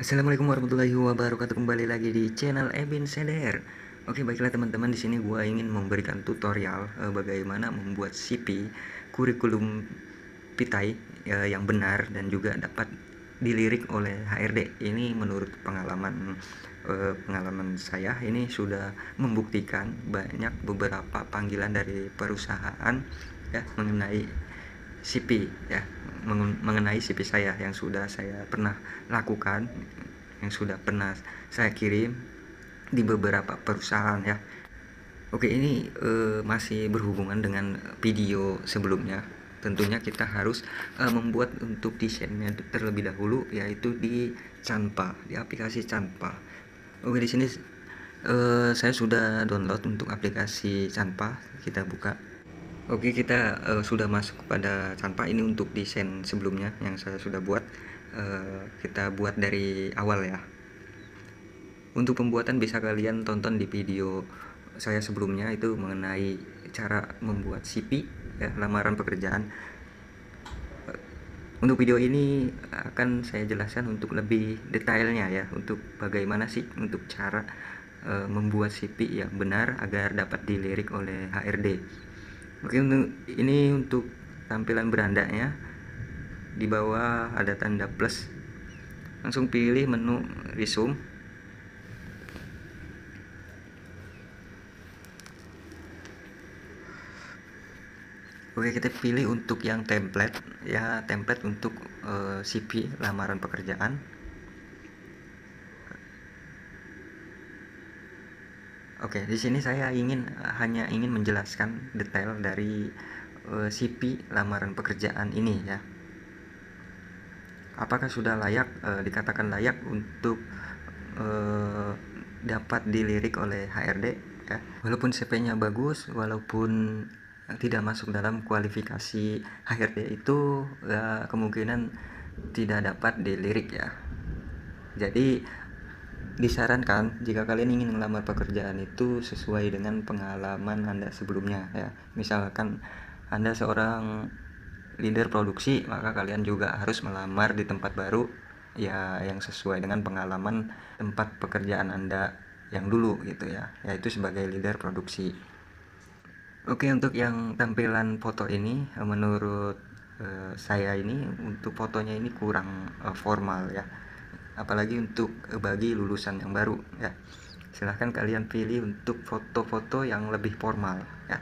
Assalamualaikum warahmatullahi wabarakatuh. Kembali lagi di channel Ebin Seder. Oke, baiklah teman-teman, di sini gua ingin memberikan tutorial bagaimana membuat CV kurikulum Pitai yang benar dan juga dapat dilirik oleh HRD. Ini menurut pengalaman saya ini sudah membuktikan banyak beberapa panggilan dari perusahaan ya mengenai CV ya, mengenai CV saya yang sudah saya pernah lakukan, yang sudah pernah saya kirim di beberapa perusahaan ya. Oke, ini masih berhubungan dengan video sebelumnya. Tentunya kita harus membuat untuk desainnya terlebih dahulu, yaitu di Canva, di aplikasi Canva. Oke, di sini saya sudah download untuk aplikasi Canva. Kita buka. Oke, kita sudah masuk pada Canva. Ini untuk desain sebelumnya yang saya sudah buat. Kita buat dari awal ya. Untuk pembuatan bisa kalian tonton di video saya sebelumnya, itu mengenai cara membuat CV ya, lamaran pekerjaan. Untuk video ini akan saya jelaskan untuk lebih detailnya ya, untuk bagaimana sih untuk cara membuat CV yang benar agar dapat dilirik oleh HRD. Oke, ini untuk tampilan berandanya. Di bawah ada tanda plus. Langsung pilih menu resume. Oke, kita pilih untuk yang template ya, template untuk CV lamaran pekerjaan. Oke, di sini saya hanya ingin menjelaskan detail dari CV lamaran pekerjaan ini ya. Apakah sudah layak, dikatakan layak untuk dapat dilirik oleh HRD ya. Walaupun CV-nya bagus, walaupun tidak masuk dalam kualifikasi HRD, itu ya, kemungkinan tidak dapat dilirik ya. Jadi disarankan jika kalian ingin melamar pekerjaan itu sesuai dengan pengalaman Anda sebelumnya ya. Misalkan Anda seorang leader produksi, maka kalian juga harus melamar di tempat baru ya yang sesuai dengan pengalaman tempat pekerjaan Anda yang dulu gitu ya, yaitu sebagai leader produksi. Oke, untuk yang tampilan foto ini menurut saya ini untuk fotonya ini kurang formal ya, apalagi untuk bagi lulusan yang baru ya. Silahkan kalian pilih untuk foto-foto yang lebih formal ya.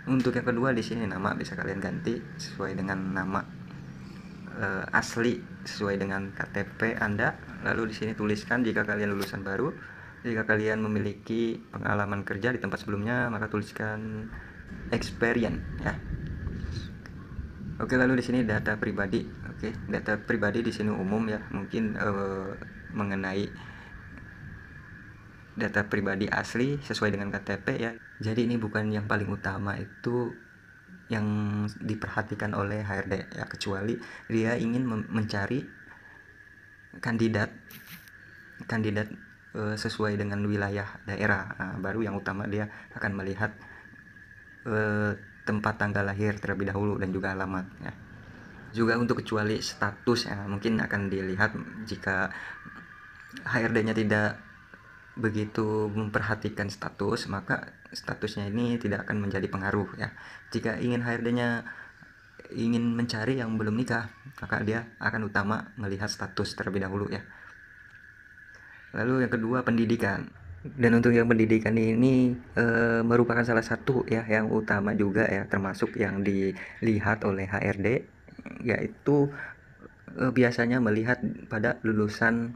Untuk yang kedua, di sini nama bisa kalian ganti sesuai dengan nama asli, sesuai dengan KTP Anda. Lalu di sini tuliskan jika kalian lulusan baru. Jika kalian memiliki pengalaman kerja di tempat sebelumnya, maka tuliskan experience ya. Oke, lalu di sini data pribadi. Oke, data pribadi di sini umum ya, mungkin mengenai data pribadi asli sesuai dengan KTP ya. Jadi ini bukan yang paling utama itu yang diperhatikan oleh HRD ya, kecuali dia ingin mencari kandidat sesuai dengan wilayah daerah. Nah, baru yang utama dia akan melihat tempat tanggal lahir terlebih dahulu dan juga alamat ya. Juga untuk kecuali status ya, mungkin akan dilihat jika HRD-nya tidak begitu memperhatikan status, maka statusnya ini tidak akan menjadi pengaruh ya. Jika HRD-nya ingin mencari yang belum nikah, maka dia akan utama melihat status terlebih dahulu ya. Lalu yang kedua, pendidikan. Dan untuk yang pendidikan ini merupakan salah satu ya yang utama juga ya, termasuk yang dilihat oleh HRD, yaitu biasanya melihat pada lulusan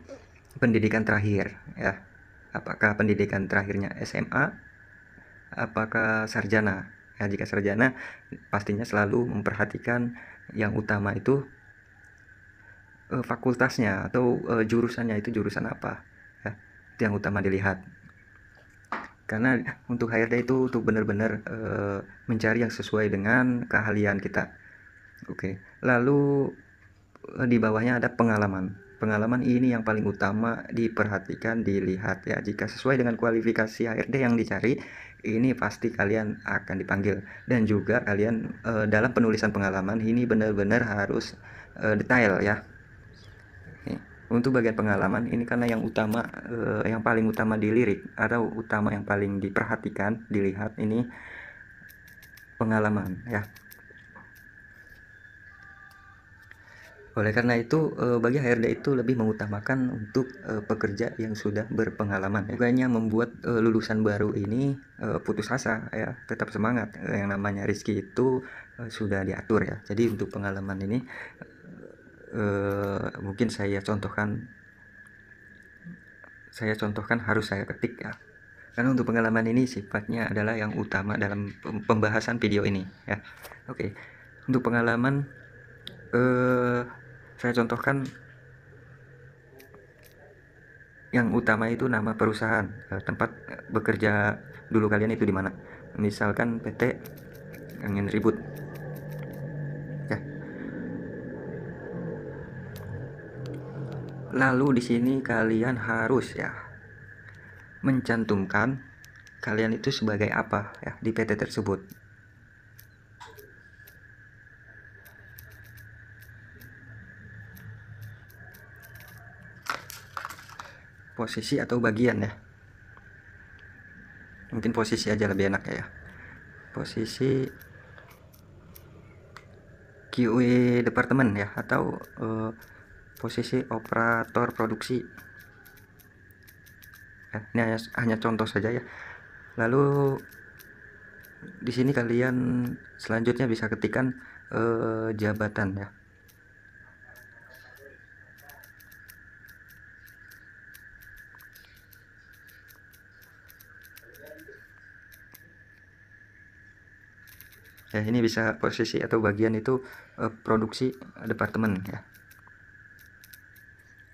pendidikan terakhir ya. Apakah pendidikan terakhirnya SMA, apakah sarjana ya. Jika sarjana, pastinya selalu memperhatikan yang utama itu fakultasnya atau jurusannya, itu jurusan apa ya, itu yang utama dilihat. Karena untuk HRD itu untuk benar-benar mencari yang sesuai dengan keahlian kita. Oke, lalu di bawahnya ada pengalaman. Pengalaman ini yang paling utama diperhatikan, dilihat ya. Jika sesuai dengan kualifikasi HRD yang dicari, ini pasti kalian akan dipanggil. Dan juga kalian dalam penulisan pengalaman ini benar-benar harus detail ya. Untuk bagian pengalaman ini karena yang utama, yang paling utama dilirik atau utama yang paling diperhatikan, dilihat ini pengalaman ya. Oleh karena itu, bagi HRD itu lebih mengutamakan untuk pekerja yang sudah berpengalaman ya. Bukannya membuat lulusan baru ini putus asa ya, tetap semangat. Yang namanya Rizky itu sudah diatur ya. Jadi untuk pengalaman ini mungkin saya contohkan harus saya ketik ya. Karena untuk pengalaman ini sifatnya adalah yang utama dalam pembahasan video ini ya. Oke. Untuk pengalaman saya contohkan yang utama itu nama perusahaan, tempat bekerja dulu kalian itu di mana. Misalkan PT Angin Ribut ya. Lalu di sini kalian harus ya mencantumkan kalian itu sebagai apa ya di PT tersebut. Posisi atau bagian ya. Mungkin posisi aja lebih enak ya. Posisi QA departemen ya, atau posisi operator produksi ya. Ini hanya contoh saja ya. Lalu di sini kalian selanjutnya bisa ketikkan jabatan ya. Ya, ini bisa posisi atau bagian itu produksi departemen ya.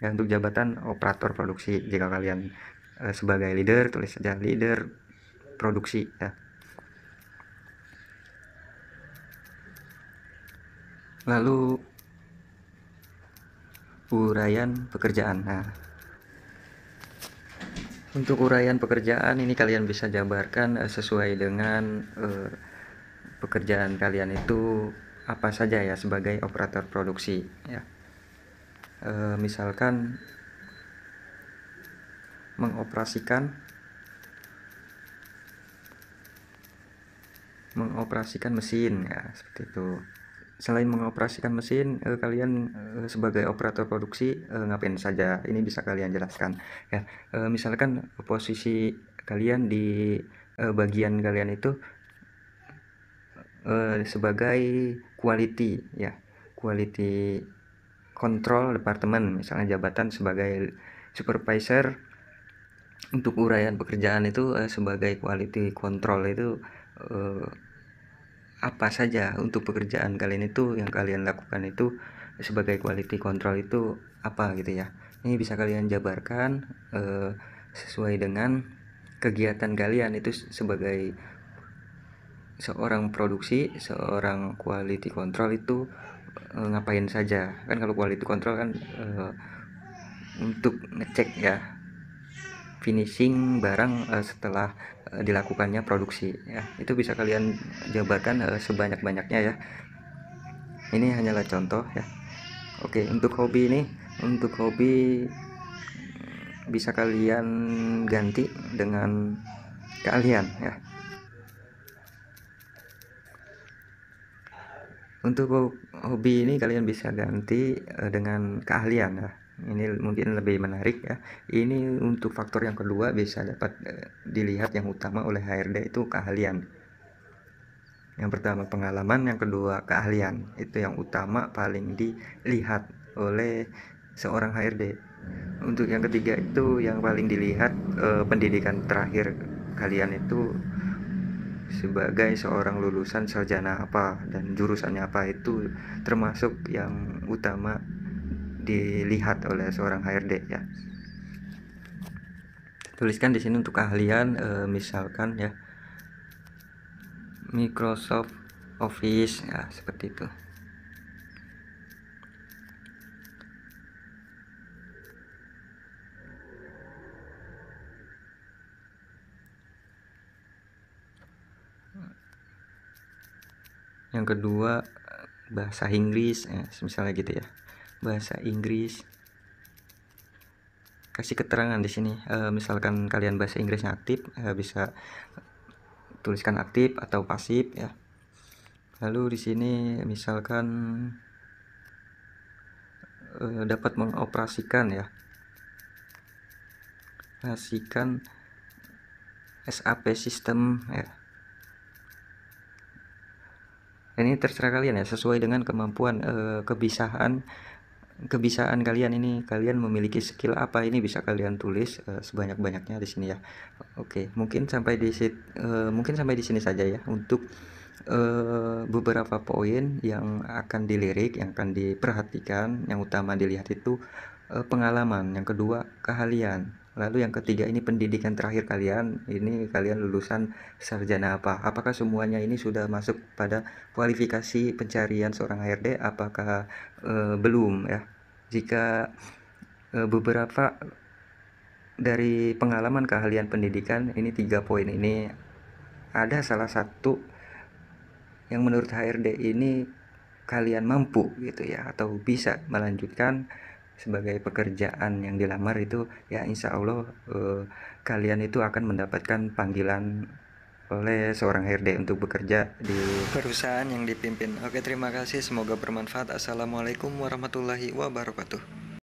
Ya, untuk jabatan operator produksi, jika kalian sebagai leader, tulis saja leader produksi ya. Lalu uraian pekerjaan. Nah, untuk uraian pekerjaan ini kalian bisa jabarkan sesuai dengan pekerjaan kalian itu apa saja ya sebagai operator produksi ya. Misalkan mengoperasikan mesin ya, seperti itu. Selain mengoperasikan mesin, kalian sebagai operator produksi ngapain saja, ini bisa kalian jelaskan ya. Misalkan posisi kalian di bagian kalian itu sebagai quality ya, quality control departemen, misalnya jabatan sebagai supervisor. Untuk uraian pekerjaan itu sebagai quality control itu apa saja untuk pekerjaan kalian itu yang kalian lakukan itu sebagai quality control itu apa gitu ya. Ini bisa kalian jabarkan sesuai dengan kegiatan kalian itu sebagai seorang produksi, seorang quality control itu ngapain saja. Kan kalau quality control kan untuk ngecek ya finishing barang setelah dilakukannya produksi ya. Itu bisa kalian jabarkan sebanyak-banyaknya ya. Ini hanyalah contoh ya. Oke, untuk hobi ini, untuk hobi bisa kalian ganti dengan keahlian ya. Untuk hobi ini kalian bisa ganti dengan keahlian ya. Ini mungkin lebih menarik ya. Ini untuk faktor yang kedua bisa dapat dilihat yang utama oleh HRD itu keahlian. Yang pertama pengalaman, yang kedua keahlian. Itu yang utama paling dilihat oleh seorang HRD. Untuk yang ketiga itu yang paling dilihat pendidikan terakhir kalian itu sebagai seorang lulusan sarjana apa dan jurusannya apa, itu termasuk yang utama dilihat oleh seorang HRD ya. Tuliskan di sini untuk keahlian misalkan ya Microsoft Office ya, seperti itu. Yang kedua bahasa Inggris ya, misalnya gitu ya, bahasa Inggris kasih keterangan di sini. Misalkan kalian bahasa Inggrisnya aktif, bisa tuliskan aktif atau pasif ya. Lalu di sini misalkan dapat mengoperasikan ya, operasikan SAP sistem ya. Ini terserah kalian ya, sesuai dengan kemampuan, kebisaan kalian. Ini kalian memiliki skill apa, ini bisa kalian tulis sebanyak-banyaknya di sini ya. Oke, mungkin sampai di sini saja ya untuk beberapa poin yang akan dilirik, yang akan diperhatikan. Yang utama dilihat itu pengalaman, yang kedua keahlian, lalu yang ketiga ini pendidikan terakhir kalian. Ini kalian lulusan sarjana apa, apakah semuanya ini sudah masuk pada kualifikasi pencarian seorang HRD, apakah belum ya. Jika beberapa dari pengalaman, keahlian, pendidikan, ini 3 poin ini ada salah satu yang menurut HRD ini kalian mampu gitu ya, atau bisa melanjutkan sebagai pekerjaan yang dilamar itu ya, insya Allah kalian itu akan mendapatkan panggilan oleh seorang HRD untuk bekerja di perusahaan yang dipimpin. Oke, terima kasih, semoga bermanfaat. Assalamualaikum warahmatullahi wabarakatuh.